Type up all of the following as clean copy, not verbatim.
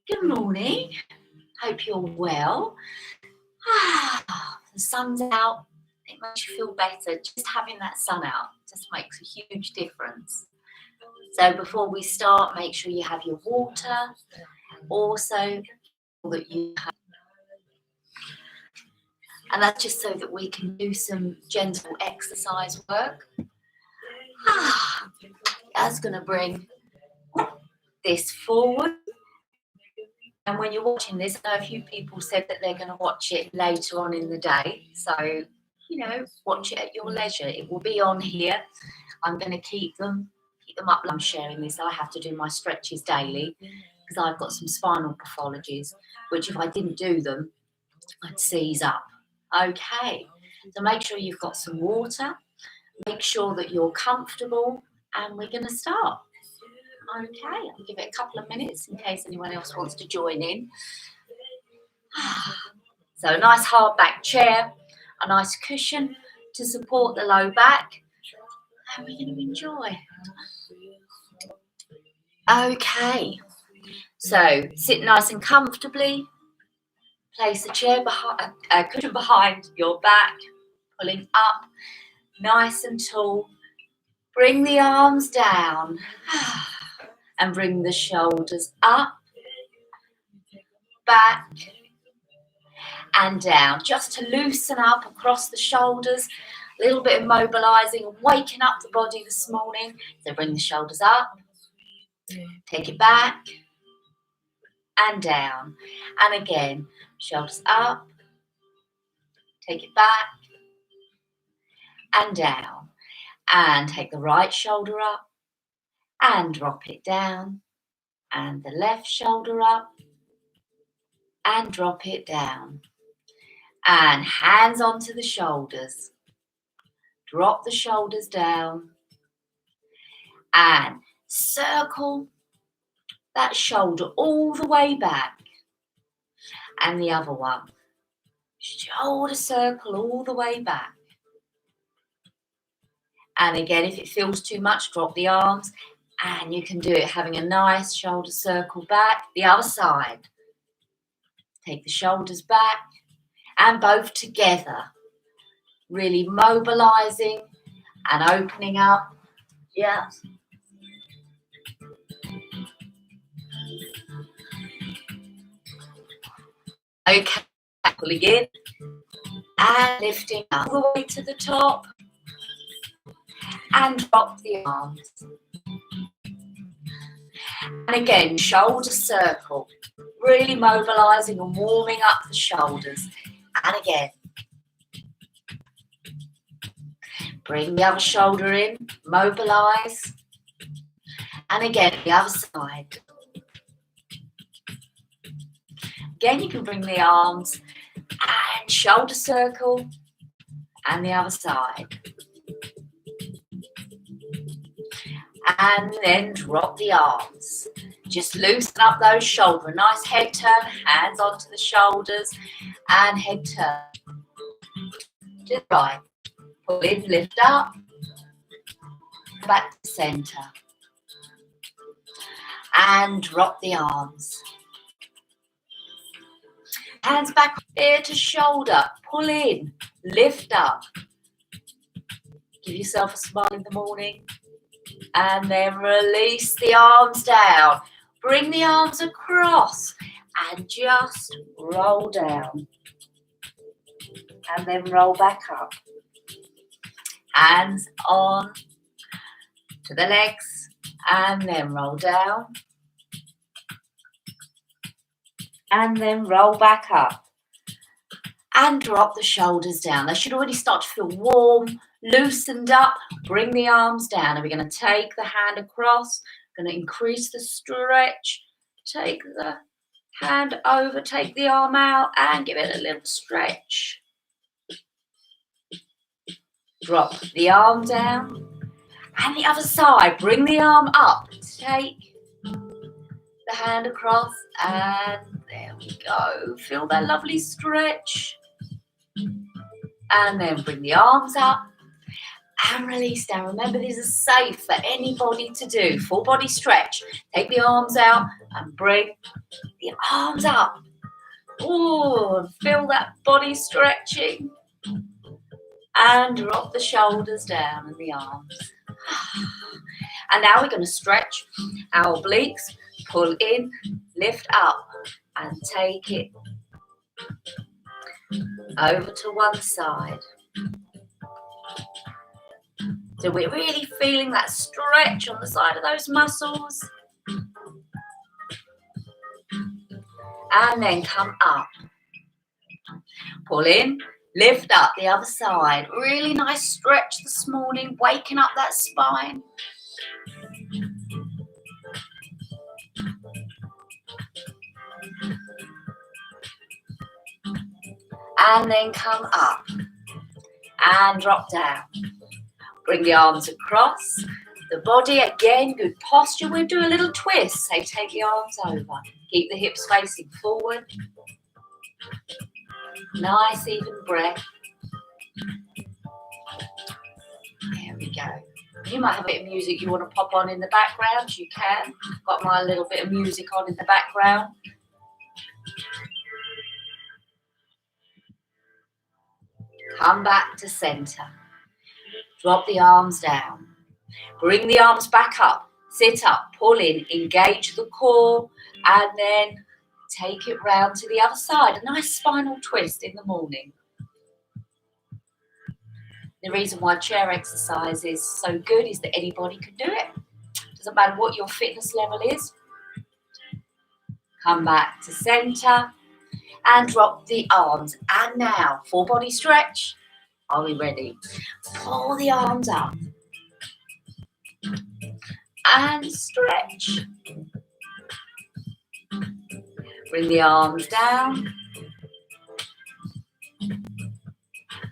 Good morning. Hope you're well. The sun's out. It makes you feel better. Just having that sun out just makes a huge difference. So before we start, make sure you have your water. Also, that you have, and that's just so that we can do some gentle exercise work. That's going to bring this forward. And when you're watching this, I know a few people said that they're going to watch it later on in the day. So, watch it at your leisure. It will be on here. I'm going to keep them up. I'm sharing this. I have to do my stretches daily because I've got some spinal pathologies, which if I didn't do them, I'd seize up. Okay, so make sure you've got some water. Make sure that you're comfortable, and we're going to start. Okay, I'll give it a couple of minutes in case anyone else wants to join in. So a nice hard back chair, a nice cushion to support the low back, and we're going to enjoy. Okay, so sit nice and comfortably. Place a chair behind, a cushion behind your back, pulling up, nice and tall. Bring the arms down. And bring the shoulders up, back, and down. Just to loosen up across the shoulders. A little bit of mobilizing and waking up the body this morning. So bring the shoulders up, take it back, and down. And again, shoulders up, take it back, and down. And take the right shoulder up, and drop it down. And the left shoulder up, and drop it down. And hands onto the shoulders. Drop the shoulders down. And circle that shoulder all the way back. And the other one. Shoulder circle all the way back. And again, if it feels too much, drop the arms. And you can do it having a nice shoulder circle back. The other side. Take the shoulders back. And both together. Really mobilizing and opening up. Yes. Okay, pulling in and lifting up all the way to the top. And drop the arms. And again, shoulder circle. Really mobilizing and warming up the shoulders. And again. Bring the other shoulder in. Mobilize. And again, the other side. Again, you can bring the arms and shoulder circle. And the other side. And then drop the arms. Just loosen up those shoulders. Nice head turn, hands onto the shoulders, and head turn. To the right. Pull in, lift up. Back to center. And drop the arms. Hands back ear to shoulder. Pull in, lift up. Give yourself a smile in the morning. And then release the arms down. Bring the arms across and just roll down. And then roll back up. Hands on to the legs and then roll down. And then roll back up. And drop the shoulders down. They should already start to feel warm, loosened up. Bring the arms down. And we're going to take the hand across. Going to increase the stretch. take the hand over, take the arm out and give it a little stretch. Drop the arm down. And the other side, bring the arm up. Take the hand across and there we go. Feel that lovely stretch. And then bring the arms up and release down. Remember, this is safe for anybody to do. Full body stretch. Take the arms out and bring the arms up. Oh, feel that body stretching. And drop the shoulders down and the arms. And now we're going to stretch our obliques. Pull in, lift up and take it over to one side. So we're really feeling that stretch on the side of those muscles. And then come up. Pull in, lift up the other side. Really nice stretch this morning, waking up that spine. And then come up and drop down. Bring the arms across the body. Again, good posture. We'll do a little twist. So take the arms over. Keep the hips facing forward. Nice even breath. There we go. You might have a bit of music you want to pop on in the background. You can. Got my little bit of music on in the background. Come back to center. Drop the arms down. Bring the arms back up. Sit up, pull in, engage the core, and then take it round to the other side. A nice spinal twist in the morning. The reason why chair exercise is so good is that anybody can do it. Doesn't matter what your fitness level is. Come back to center and drop the arms. And now, full body stretch. Are we ready? Pull the arms up. And stretch. Bring the arms down.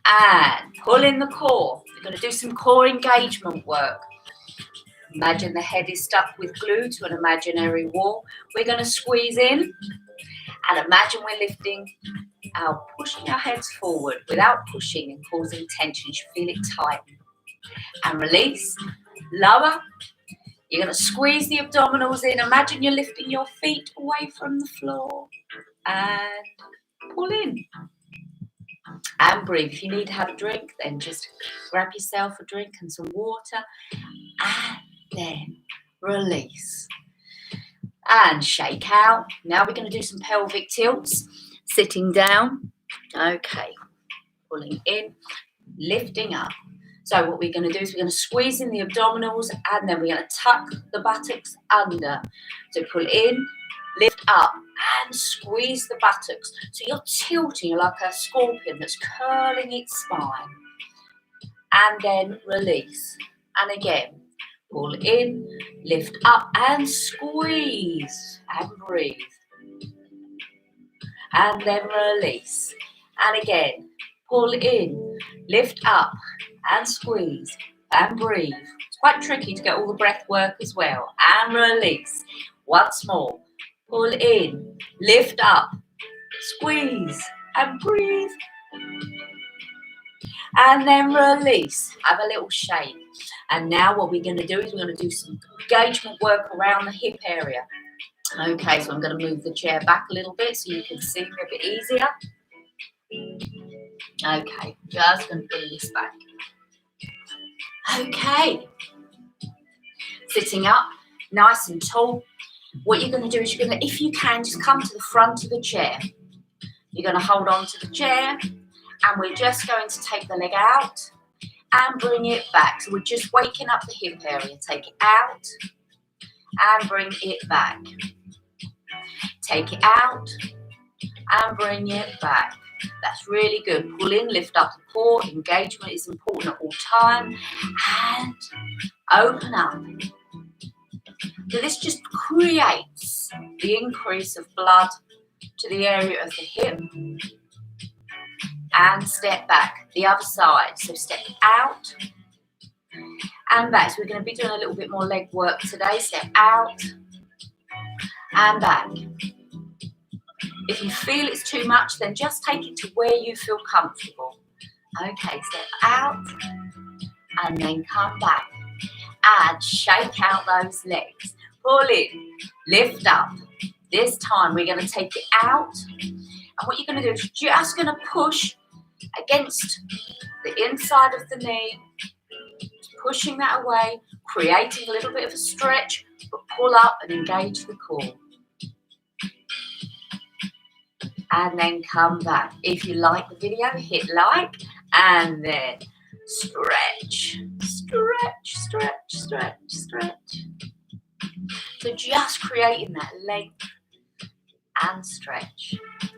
And pull in the core. We're going to do some core engagement work. Imagine the head is stuck with glue to an imaginary wall. We're going to squeeze in and imagine we're lifting pushing our heads forward without pushing and causing tension. You should feel it tighten. And release. Lower. You're going to squeeze the abdominals in. Imagine you're lifting your feet away from the floor. And pull in. And breathe. If you need to have a drink, then just grab yourself a drink and some water. And then release. And shake out. Now we're going to do some pelvic tilts. Sitting down. Okay. Pulling in. Lifting up. So what we're going to do is we're going to squeeze in the abdominals and then we're going to tuck the buttocks under. So pull in, lift up and squeeze the buttocks. So you're tilting, you're like a scorpion that's curling its spine. And then release. And again, pull in, lift up and squeeze and breathe. And then release. And again, pull in, lift up and squeeze and breathe. It's quite tricky to get all the breath work as well. And release. Once more. Pull in, lift up, squeeze and breathe. And then release. Have a little shake. And now what we're going to do is we're going to do some engagement work around the hip area. Okay, so I'm going to move the chair back a little bit so you can see me a bit easier. Okay, just going to bring this back. Okay. Sitting up, nice and tall. What you're going to do is you're going to, if you can, just come to the front of the chair. You're going to hold on to the chair and we're just going to take the leg out and bring it back. So we're just waking up the hip area. Take it out and bring it back. Take it out and bring it back. That's really good. Pull in, lift up the core. Engagement is important at all time. And open up. So this just creates the increase of blood to the area of the hip. And step back, the other side. So step out and back. So we're going to be doing a little bit more leg work today. Step out and back. If you feel it's too much, then just take it to where you feel comfortable. Okay, step out and then come back. And shake out those legs. Pull in, lift up. This time we're going to take it out. And what you're going to do is just going to push against the inside of the knee, pushing that away, creating a little bit of a stretch, but pull up and engage the core. And then come back. If you like the video, hit like and then stretch, stretch, stretch, stretch, stretch. So just creating that length and stretch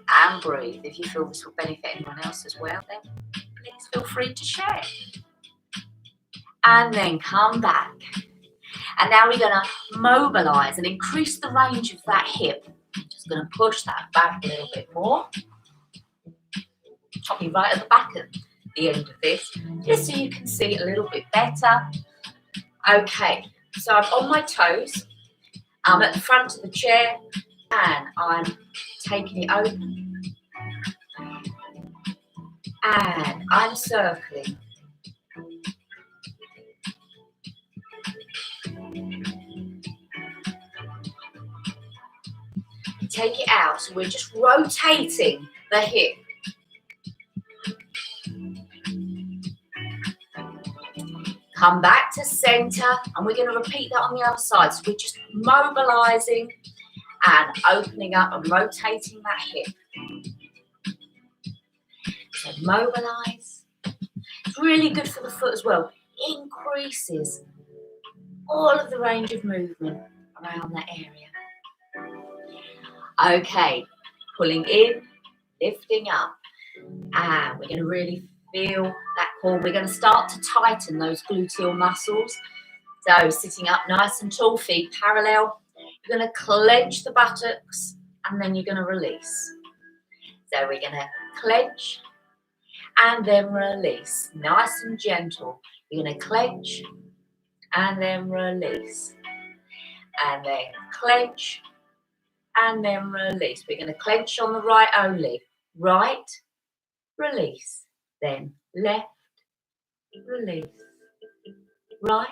and breathe. If you feel this will benefit anyone else as well, then please feel free to share. And then come back. And now we're going to mobilize and increase the range of that hip. Just going to push that back a little bit more. Probably right at the back at the end of this, just so you can see it a little bit better. Okay, so I'm on my toes. I'm at the front of the chair and I'm taking it open. And I'm circling. Take it out, so we're just rotating the hip. Come back to center, and we're going to repeat that on the other side. So we're just mobilizing and opening up and rotating that hip. So mobilize. It's really good for the foot as well. Increases all of the range of movement around that area. Okay, pulling in, lifting up, and we're going to really feel that core. We're going to start to tighten those gluteal muscles. So sitting up nice and tall, feet parallel. You're going to clench the buttocks and then you're going to release. So we're going to clench and then release. Nice and gentle. You're going to clench and then release. And then clench and then release. We're going to clench on the right only. Right, release. Then left, release. Right,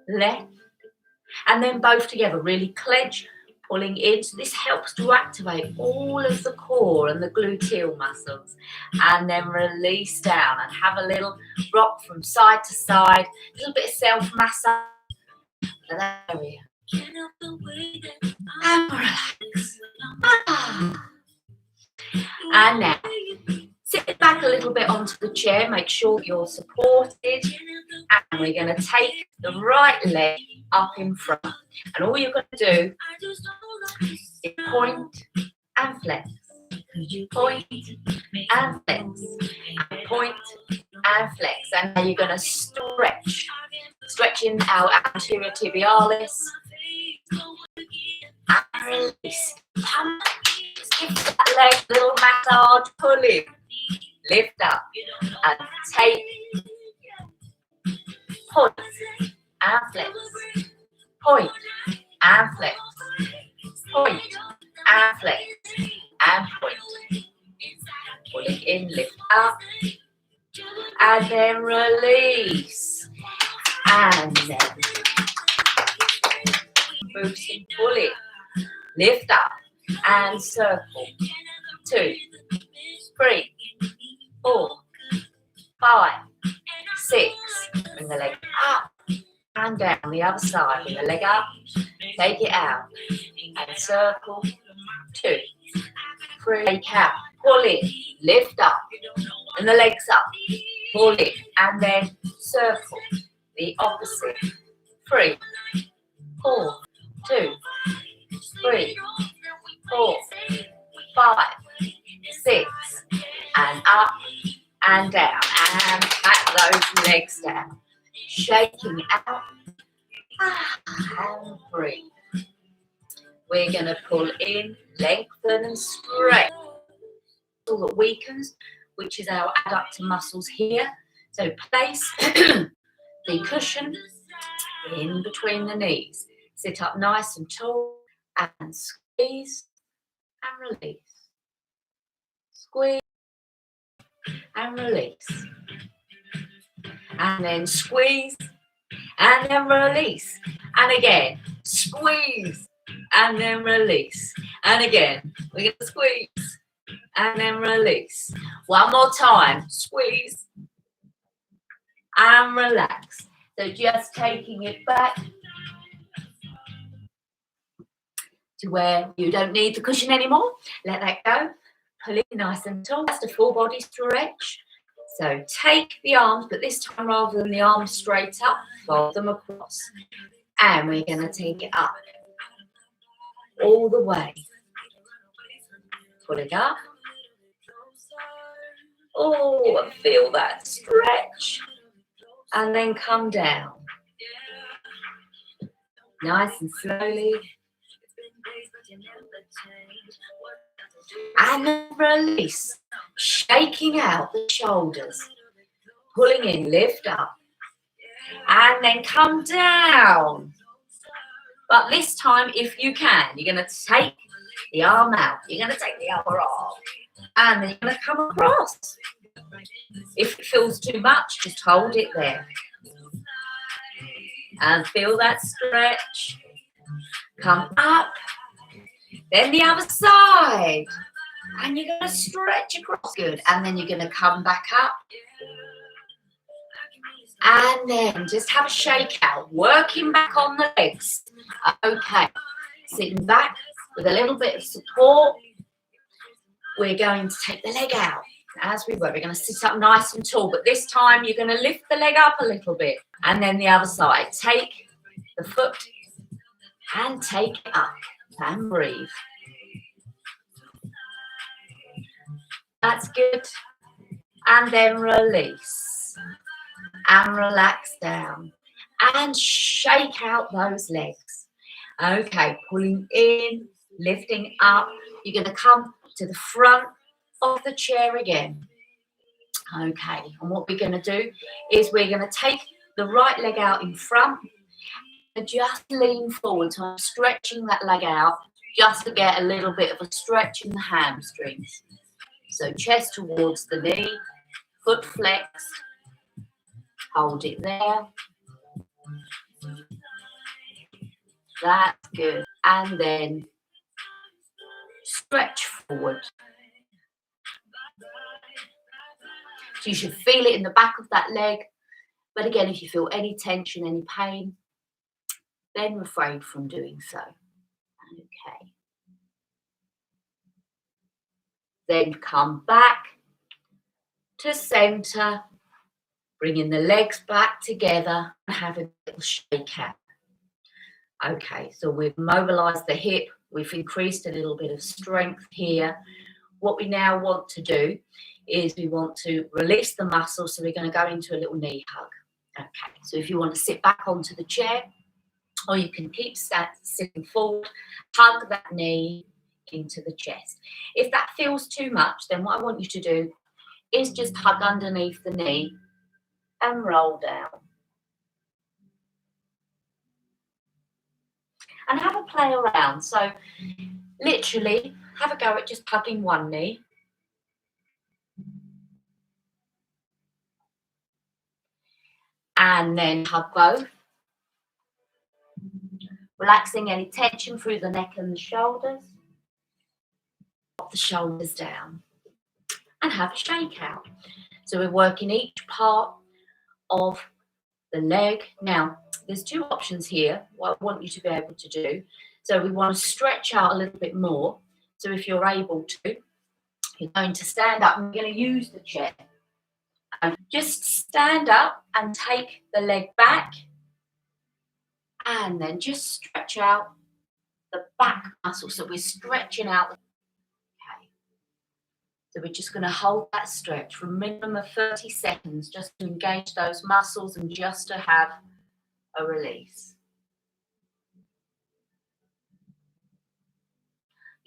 left. And then both together. Really clench, pulling in. So this helps to activate all of the core and the gluteal muscles. And then release down and have a little rock from side to side. A little bit of self-massage for that area. And relax. And now, sit back a little bit onto the chair. Make sure you're supported. And we're going to take the right leg up in front. And all you're going to do is point and flex. Point and flex. And point and flex. And now you're going to stretch. Stretching our anterior tibialis. And release. Just give that leg a little massage. Pull in. Lift up. And take. Point and flex. Point and flex. Point and flex. And point. Pull it in, lift up. And then release. And then boost and pull it. Lift up. And circle. 2, 3, 4, 5, 6. Bring the leg up and down the other side. Bring the leg up, take it out, and circle. 2, 3, take out, pull in, lift up, and the legs up, pull in, and then circle. The opposite. 3, 4, 2, 3, 4, 5, 6, and up and down, and back those legs down. Shaking out and breathe. We're going to pull in, lengthen and stretch. Muscle that weakens, which is our adductor muscles here. So place the cushion in between the knees. Sit up nice and tall and squeeze and release. Squeeze and release. And then squeeze and then release. And again, squeeze and then release. And again, we're going to squeeze and then release. One more time, squeeze and relax. So just taking it back to where you don't need the cushion anymore. Let that go. Pull it nice and tall. That's a full body stretch. So take the arms, but this time rather than the arms straight up, fold them across. And we're going to take it up all the way. Pull it up. Oh, and feel that stretch. And then come down. Nice and slowly. And then release. Shaking out the shoulders. Pulling in, lift up. And then come down. But this time, if you can, you're going to take the arm out. You're going to take the other arm. And then you're going to come across. If it feels too much, just hold it there. And feel that stretch. Come up. Then the other side. And you're going to stretch across. Good. And then you're going to come back up. And then just have a shake out. Working back on the legs. Okay. Sitting back with a little bit of support. We're going to take the leg out. As we were, we're going to sit up nice and tall. But this time you're going to lift the leg up a little bit. And then the other side. Take the foot and take it up. And breathe. That's good. And then release. And relax down. And shake out those legs. Okay, pulling in, lifting up. You're going to come to the front of the chair again. Okay, and what we're going to do is we're going to take the right leg out in front and just lean forward. So I'm stretching that leg out just to get a little bit of a stretch in the hamstrings. So chest towards the knee, foot flexed, hold it there. That's good. And then stretch forward. So you should feel it in the back of that leg. But again, if you feel any tension, any pain, then refrain from doing so. Okay. Then come back to center, bringing the legs back together and have a little shake out. Okay, so we've mobilized the hip, we've increased a little bit of strength here. What we now want to do is we want to release the muscle, so we're going to go into a little knee hug. Okay, so if you want to sit back onto the chair, or you can keep sitting forward, hug that knee into the chest. If that feels too much, then what I want you to do is just hug underneath the knee and roll down. And have a play around. So literally have a go at just hugging one knee. And then hug both. Relaxing any tension through the neck and the shoulders. Drop the shoulders down. And have a shake out. So we're working each part of the leg. Now, there's two options here, what I want you to be able to do. So we want to stretch out a little bit more. So if you're able to, you're going to stand up and you're going to use the chair. And just stand up and take the leg back. And then just stretch out the back muscle. So we're stretching out. Okay. So we're just going to hold that stretch for a minimum of 30 seconds just to engage those muscles and just to have a release.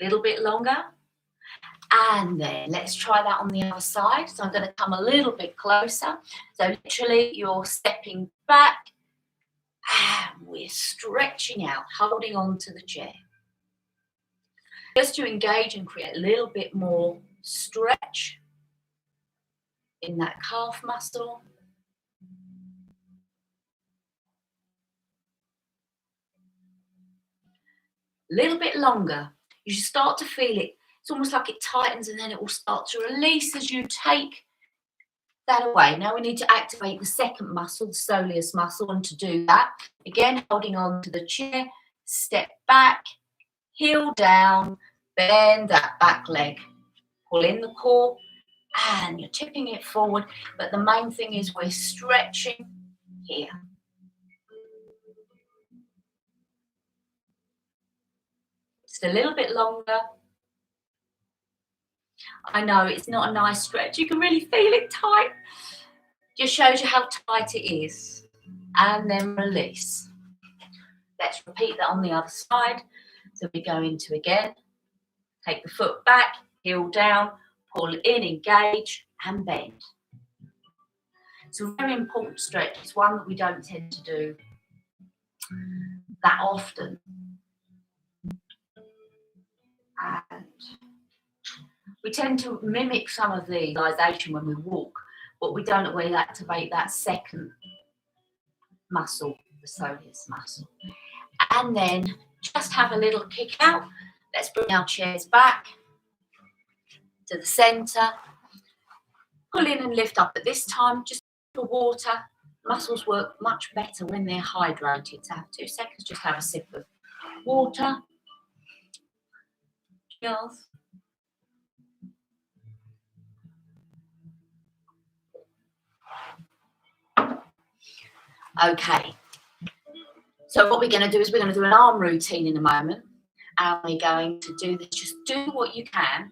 A little bit longer. And then let's try that on the other side. So I'm going to come a little bit closer. So literally you're stepping back and we're stretching out, holding on to the chair. Just to engage and create a little bit more stretch in that calf muscle. A little bit longer. You should start to feel it. It's almost like it tightens and then it will start to release as you take that away. Now we need to activate the second muscle, the soleus muscle, and to do that, again, holding on to the chair, step back, heel down, bend that back leg, pull in the core, and you're tipping it forward, but the main thing is we're stretching here. Just a little bit longer. I know it's not a nice stretch. You can really feel it tight. Just shows you how tight it is. And then release. Let's repeat that on the other side. So we go into again. Take the foot back, heel down, pull in, engage, and bend. It's a very important stretch. It's one that we don't tend to do that often. And we tend to mimic some of the visualization when we walk, but we don't always activate that second muscle, the soleus muscle. And then just have a little kick out. Let's bring our chairs back to the center. Pull in and lift up. At this time, just for water. Muscles work much better when they're hydrated. So have 2 seconds, just have a sip of water. Cheers. Okay, so what we're going to do is we're going to do an arm routine in a moment, and we're going to do this. Just do what you can.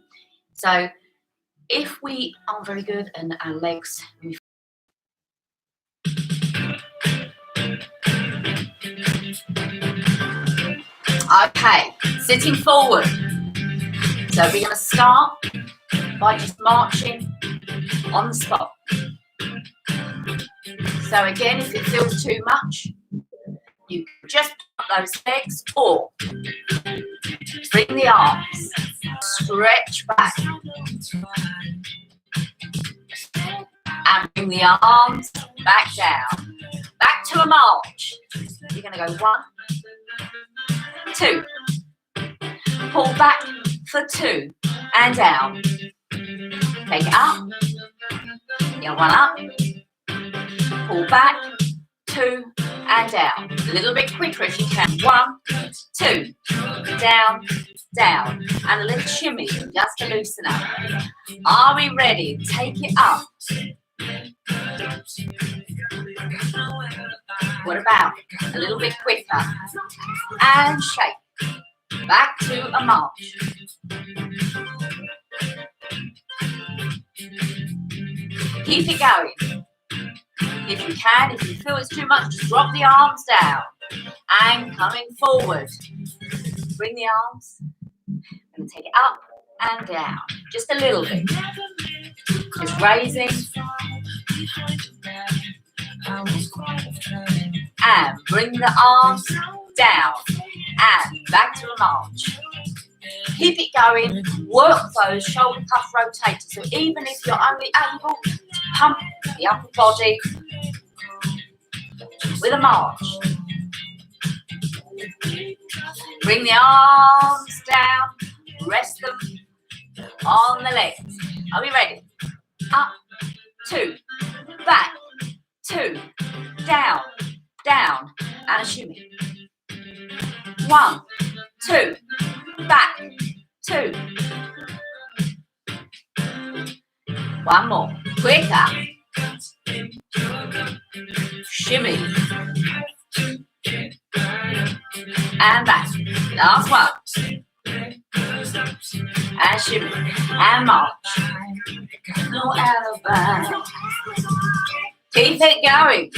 So if we are very good and our legs, okay, sitting forward. So we're going to start by just marching on the spot. So again, if it feels too much, you can just put those legs or bring the arms, stretch back, and bring the arms back down. Back to a march. You're going to go 1, 2. Pull back for 2 and down. Take it up. Yeah, 1 up. Pull back, 2 and down. A little bit quicker if you can. 1, 2, down, down. And a little shimmy just to loosen up. Are we ready? Take it up. What about a little bit quicker? And shake. Back to a march. Keep it going. If you can, if you feel it's too much, just drop the arms down. And coming forward. Bring the arms. I'm going to take it up and down. Just a little bit. Just raising. And bring the arms down. And back to a march. Keep it going. Work those shoulder cuff rotators. So even if you're only able to pump the upper body with a march. Bring the arms down. Rest them on the legs. Are we ready? Up, 2, back, 2, down, down, and a shimmy. 1, 2, back, 2. 1 more. Quicker. Shimmy. And back. Last one. And shimmy. And march. No alibi. Keep it going.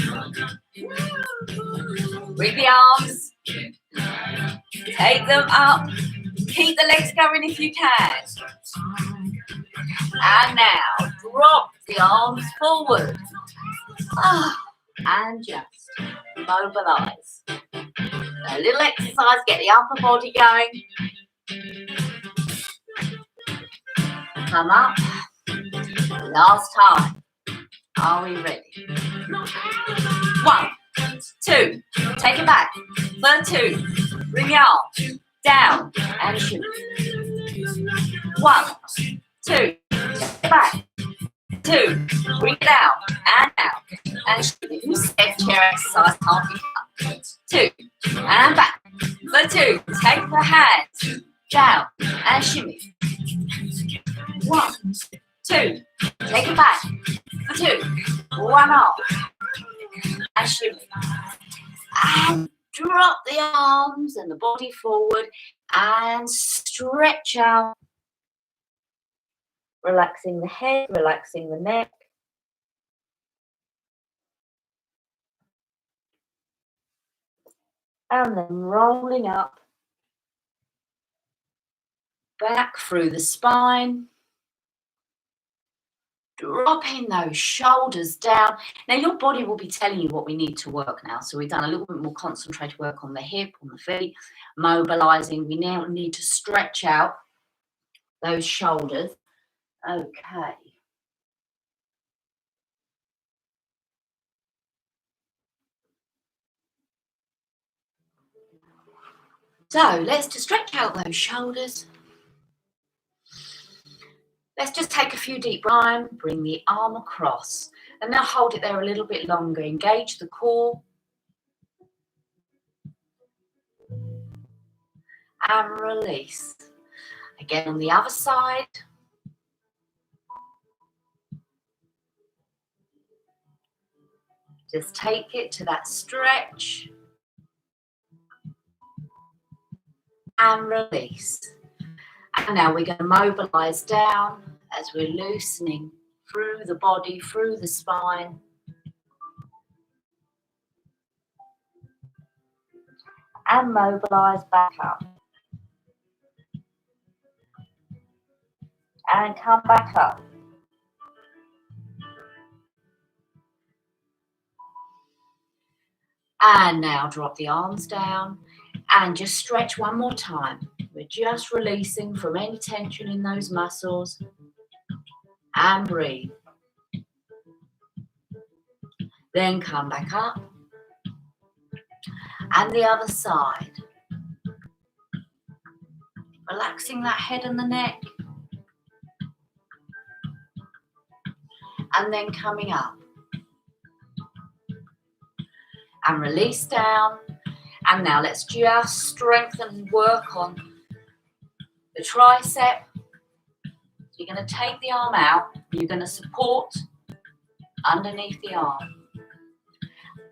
Bring the arms. Take them up. Keep the legs going if you can. And now drop the arms forward. And just mobilize. A little exercise, get the upper body going. Come up. Last time. Are we ready? 1, 2. Take it back. For 2. Bring your arm down and shoot. 1, 2. Take it back. 2. Bring it down and out. And shoot. You said chair exercise can't be done. 2. And back. For 2. Take the hands down and shimmy. 1, 2. Take it back. For 2. 1 arm. And shimmy. And drop the arms and the body forward and stretch out. Relaxing the head, relaxing the neck. And then rolling up. Back through the spine. Dropping those shoulders down. Now your body will be telling you what we need to work now. So we've done a little bit more concentrated work on the hip, on the feet, mobilizing. We now need to stretch out those shoulders. Okay. So let's just stretch out those shoulders. Let's just take a few deep breaths, bring the arm across, and now hold it there a little bit longer. Engage the core. And release. Again on the other side. Just take it to that stretch. And release. And now we're going to mobilize down as we're loosening through the body, through the spine. And mobilize back up. And come back up. And now drop the arms down and just stretch one more time. We're just releasing from any tension in those muscles. And breathe. Then come back up. And the other side. Relaxing that head and the neck. And then coming up. And release down. And now let's just strengthen and work on the tricep. So you're going to take the arm out. You're going to support underneath the arm.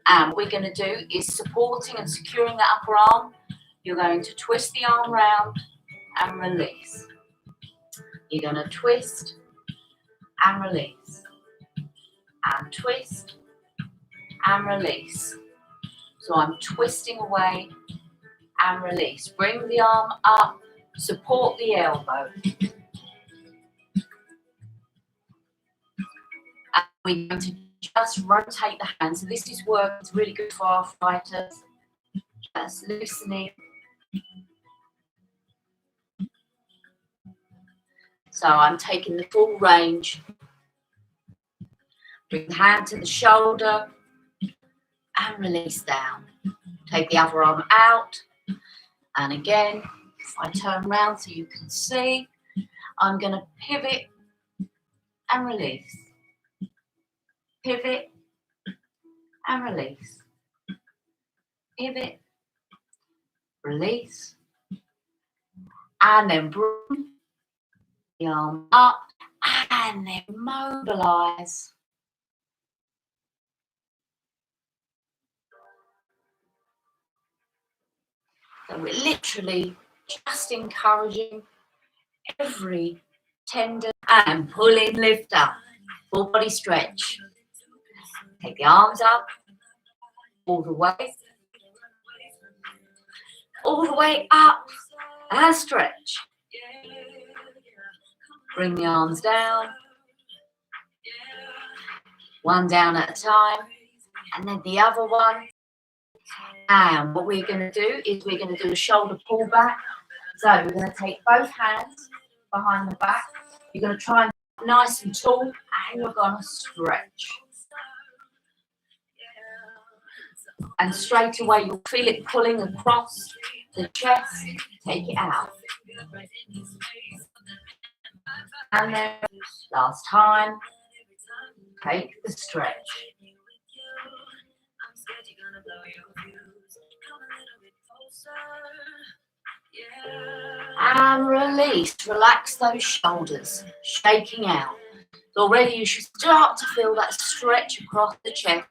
And what we're going to do is supporting and securing the upper arm. You're going to twist the arm round and release. You're going to twist and release. And twist and release. So I'm twisting away and release. Bring the arm up, support the elbow. And we're going to just rotate the hands. So this is work, it's really good for arthritis. Just loosening. So I'm taking the full range. Bring the hand to the shoulder and release down. Take the other arm out. And again, if I turn around so you can see, I'm going to pivot and release. Pivot and release. Pivot, release. And then bring the arm up and then mobilize. So we're literally just encouraging every tendon and pull in, lift up, full body stretch. Take the arms up all the way up and stretch. Bring the arms down, one down at a time, and then the other one. And what we're going to do is we're going to do a shoulder pull back. So we're going to take both hands behind the back. You're going to try and get nice and tall, and you're going to stretch. And straight away you'll feel it pulling across the chest. Take it out. And then last time, take the stretch. And release. Relax those shoulders, shaking out. So already you should start to feel that stretch across the chest.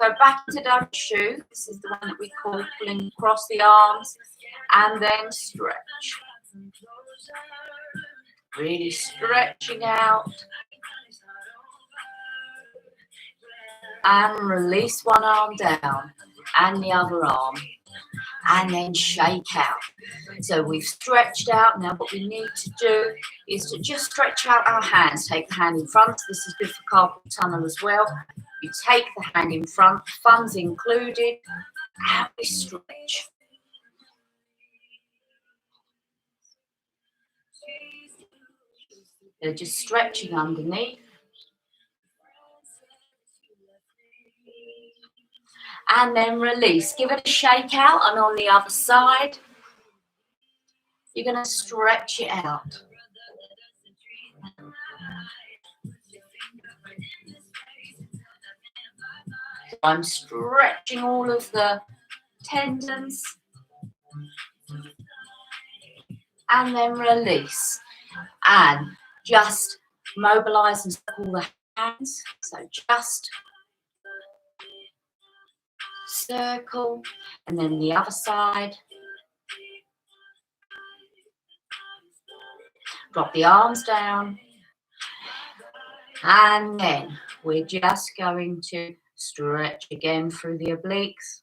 Go back into down shoe. This is the one that we call pulling across the arms. And then stretch. Really stretching out. And release one arm down and the other arm. And then shake out. So we've stretched out. Now what we need to do is to just stretch out our hands. Take the hand in front. This is good for carpal tunnel as well. You take the hand in front, thumbs included, and we stretch. They're just stretching underneath. And then release. Give it a shake out, and on the other side, you're going to stretch it out. So I'm stretching all of the tendons. And then release. And just mobilize and circle the hands. So just circle, and then the other side. Drop the arms down, and then we're just going to stretch again through the obliques.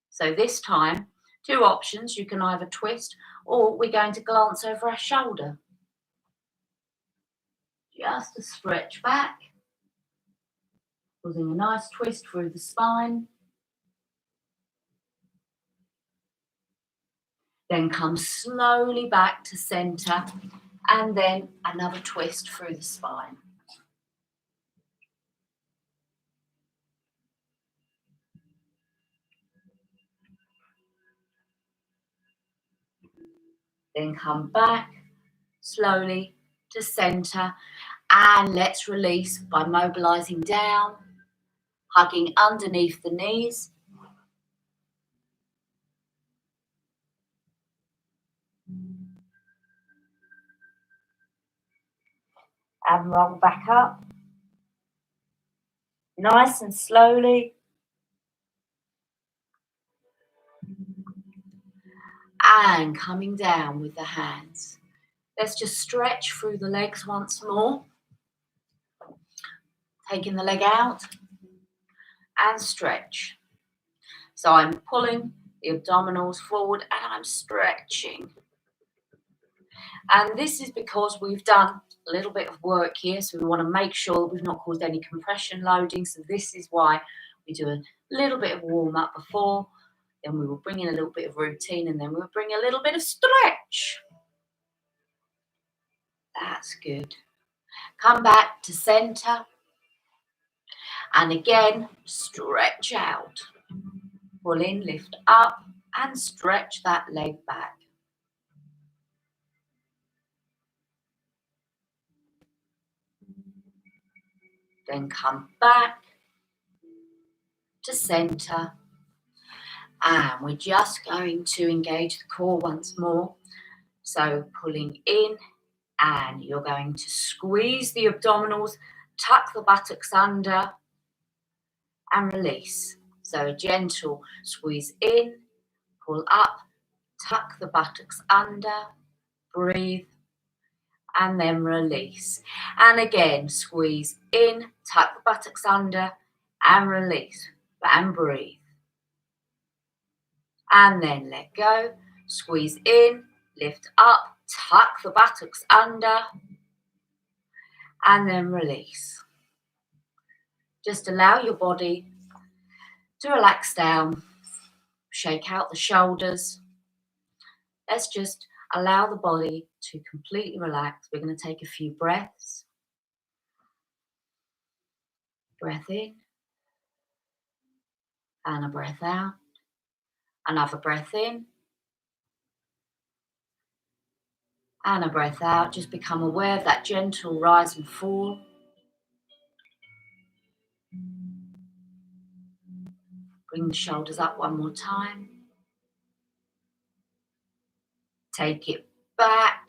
So this time, two options. You can either twist, or we're going to glance over our shoulder. Just a stretch back, causing a nice twist through the spine. Then come slowly back to center, and then another twist through the spine. Then come back slowly to center, and let's release by mobilizing down, hugging underneath the knees. And roll back up, nice and slowly. And coming down with the hands. Let's just stretch through the legs once more. Taking the leg out and stretch. So I'm pulling the abdominals forward and I'm stretching. And this is because we've done a little bit of work here, so we want to make sure that we've not caused any compression loading. So this is why we do a little bit of warm up before, then we will bring in a little bit of routine, and then we'll bring a little bit of stretch. That's good. Come back to center, and again stretch out. Pull in, lift up, and stretch that leg back. Then come back to center, and we're just going to engage the core once more. So pulling in, and you're going to squeeze the abdominals, tuck the buttocks under, and release. So a gentle squeeze in, pull up, tuck the buttocks under, breathe, and then release. And again, squeeze in, tuck the buttocks under, and release, and breathe. And then let go, squeeze in, lift up, tuck the buttocks under, and then release. Just allow your body to relax down, shake out the shoulders. Let's just allow the body to completely relax. We're going to take a few breaths. Breath in, and a breath out. Another breath in, and a breath out. Just become aware of that gentle rise and fall. Bring the shoulders up one more time. Take it back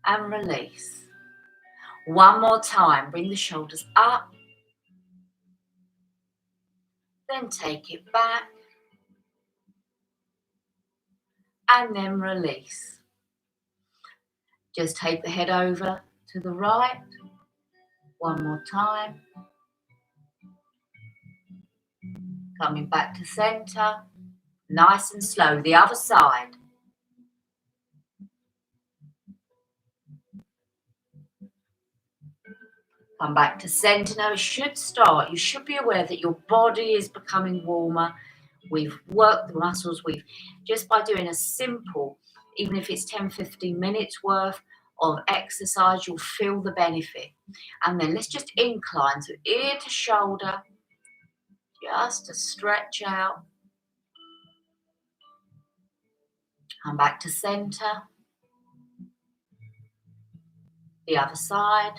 and release. One more time. Bring the shoulders up. Then take it back. And then release. Just take the head over to the right. One more time. Coming back to center. Nice and slow. The other side. Come back to center. Now it should start. You should be aware that your body is becoming warmer. We've worked the muscles. We've just by doing a simple, even if it's 10-15 minutes worth of exercise, you'll feel the benefit. And then let's just incline. So ear to shoulder. Just to stretch out. Come back to center. The other side.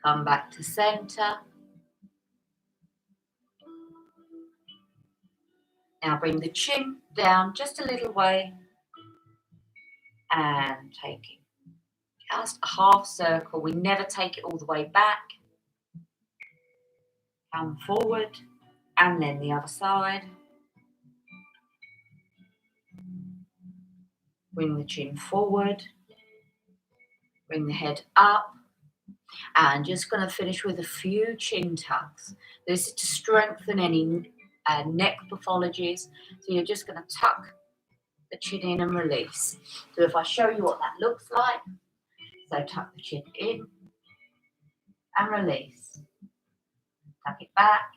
Come back to center. Now bring the chin down just a little way and take it just a half circle. We never take it all the way back. Come forward and then the other side. Bring the chin forward. Bring the head up. And just going to finish with a few chin tucks. This is to strengthen any neck pathologies. So you're just going to tuck the chin in and release. So if I show you what that looks like. So tuck the chin in and release. Tuck it back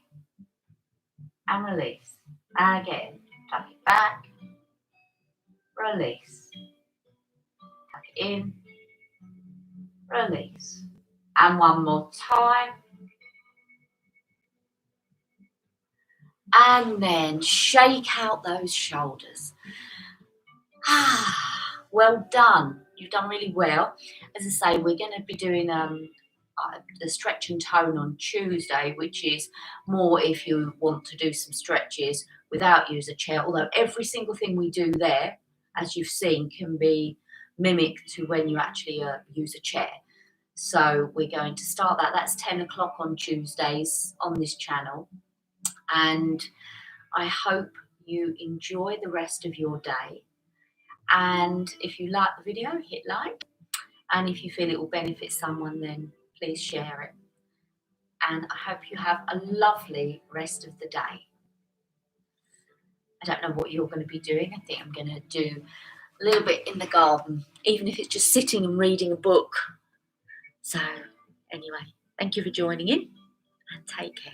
and release. And again, tuck it back, release. Tuck it in, release. And one more time. And then shake out those shoulders. Well done. You've done really well. As I say, we're going to be doing the stretch and tone on Tuesday, which is more if you want to do some stretches without use a chair. Although every single thing we do there, as you've seen, can be mimicked to when you actually use a chair. So we're going to start that. That's 10 o'clock on Tuesdays on this channel. And I hope you enjoy the rest of your day. And if you like the video, hit like. And if you feel it will benefit someone, then please share it. And I hope you have a lovely rest of the day. I don't know what you're going to be doing. I think I'm going to do a little bit in the garden, even if it's just sitting and reading a book. So anyway, thank you for joining in and take care.